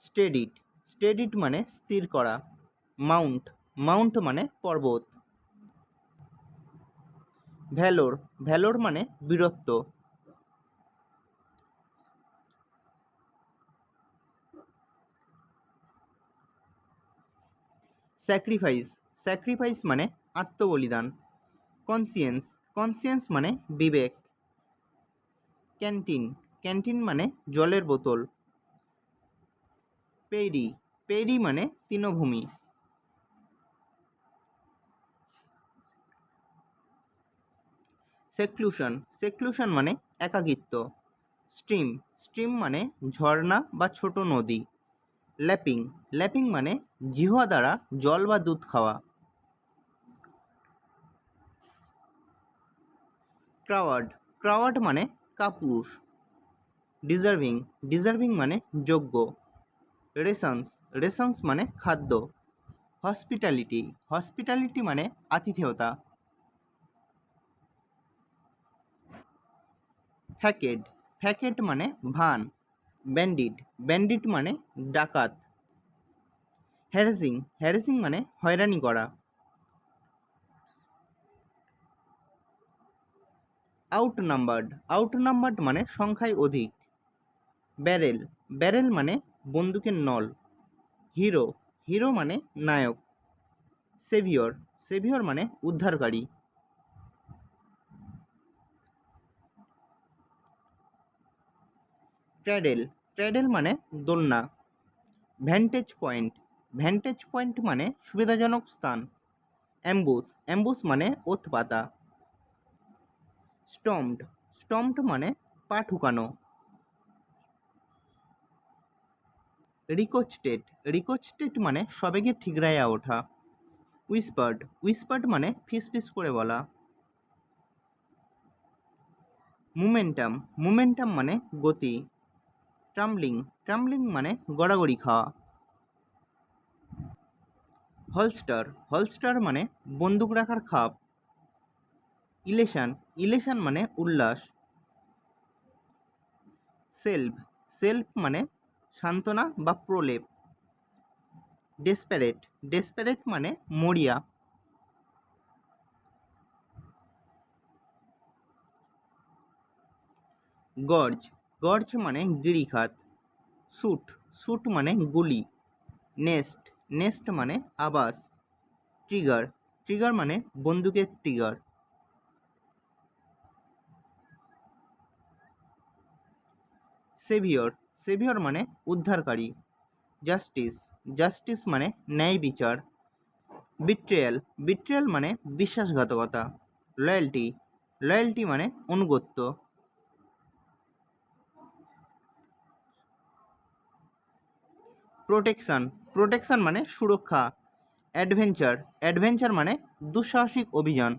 স্টেডিড, স্টেডিড মানে স্থির করা। মাউন্ট, মাউন্ট মানে পর্বত। ভ্যালোর, ভ্যালোর মানে বীরত্ব। স্যাক্রিফাইস, স্যাক্রিফাইস মানে আত্মবলিদান। কনসিয়েন্স, কনসিয়েন্স মানে বিবেক। ক্যান্টিন, ক্যান্টিন মানে জলের বোতল। পেরি, পেরি মানে তৃণভূমি। সেক্লুশন, সেক্লুশন মানে একাকিত্ব। স্ট্রিম, স্ট্রিম মানে ঝর্ণা বা ছোট নদী। ল্যাপিং, ল্যাপিং মানে জিহ্বা দ্বারা জল বা দুধ খাওয়া। ক্রাওয়ার্ড, ক্রাওয়ার্ড মানে কাপুরুষ। ডিজার্ভিং, ডিজার্ভিং মানে যোগ্য। রেশনস, রেশনস মানে খাদ্য। হসপিটালিটি, হসপিটালিটি মানে আতিথেয়তা। ফ্যাকেট, ফ্যাকেট মানে ভান। ব্যান্ডিট, ব্যান্ডিট মানে ডাকাত। হ্যারাসিং, হ্যারাসিং মানে হয়রানি করা। আউটনাম্বার্ড, আউটনাম্বার্ড মানে সংখ্যায় অধিক। ব্যারেল, ব্যারেল মানে বন্দুকের নল। হিরো, হিরো মানে নায়ক। সেভিয়র, সেভিয়র মানে উদ্ধারকারী। ক্র্যাডেল, ক্র্যাডেল মানে দোলনা। ভ্যান্টেজ পয়েন্ট, ভ্যান্টেজ পয়েন্ট মানে সুবিধাজনক স্থান। অ্যাম্বুস, অ্যাম্বুস মানে ওত পাতা। স্টম্পড, স্টম্পড মানে পা ঠুকানো। রিকোচটেড, রিকোচটেড মানে সবেগে ঠিকরাইয়া ওঠা। উইসপার্ড, উইসপার্ড মানে ফিসফিস করে বলা। মুমেন্টাম, মুমেন্টাম মানে গতি। ট্রাম্বলিং, ট্রাম্বলিং মানে গড়াগড়ি খাওয়া। হলস্টার, হলস্টার মানে বন্দুক রাখার খাপ। ইলেশান, ইলেশান মানে উল্লাস। সেলভ, সেলভ মানে সান্ত্বনা বা প্রলেপ। ডেসপারেট, ডেসপারেট মানে মরিয়া। গর্জ, গর্জ মানে গিরিখাত। স্যুট, স্যুট মানে গুলি। নেস্ট, নেস্ট মানে আবাস। ট্রিগার, ট্রিগার মানে বন্দুকের ট্রিগার। সেভিয়র, সেভিয়র মানে উদ্ধারকারী। জাস্টিস, জাস্টিস মানে ন্যায় বিচার। বিট্রেয়াল, বিট্রেয়াল মানে বিশ্বাসঘাতকতা। লয়্যালটি, লয়্যালটি মানে আনুগত্য। প্রোটেকশন, প্রোটেকশন মানে সুরক্ষা। অ্যাডভেঞ্চার, অ্যাডভেঞ্চার মানে দুঃসাহসিক অভিযান।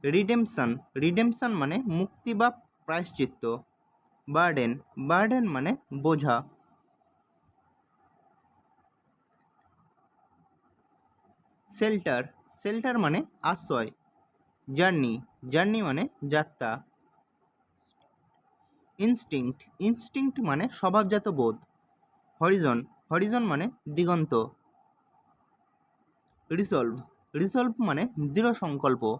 রিডেমশন, রিডেমশন মানে মুক্তি বা প্রায়শ্চিত্ত। বার্ডেন, বার্ডেন মানে বোঝা। শেল্টার, শেল্টার মানে আশ্রয়। জার্নি, জার্নি মানে যাত্রা। ইনস্টিংক্ট, ইনস্টিংক্ট মানে স্বভাবজাত বোধ। হরিজন, হরিজন মানে দিগন্ত। রিসলভ, রিসলভ মানে দৃঢ় সংকল্প।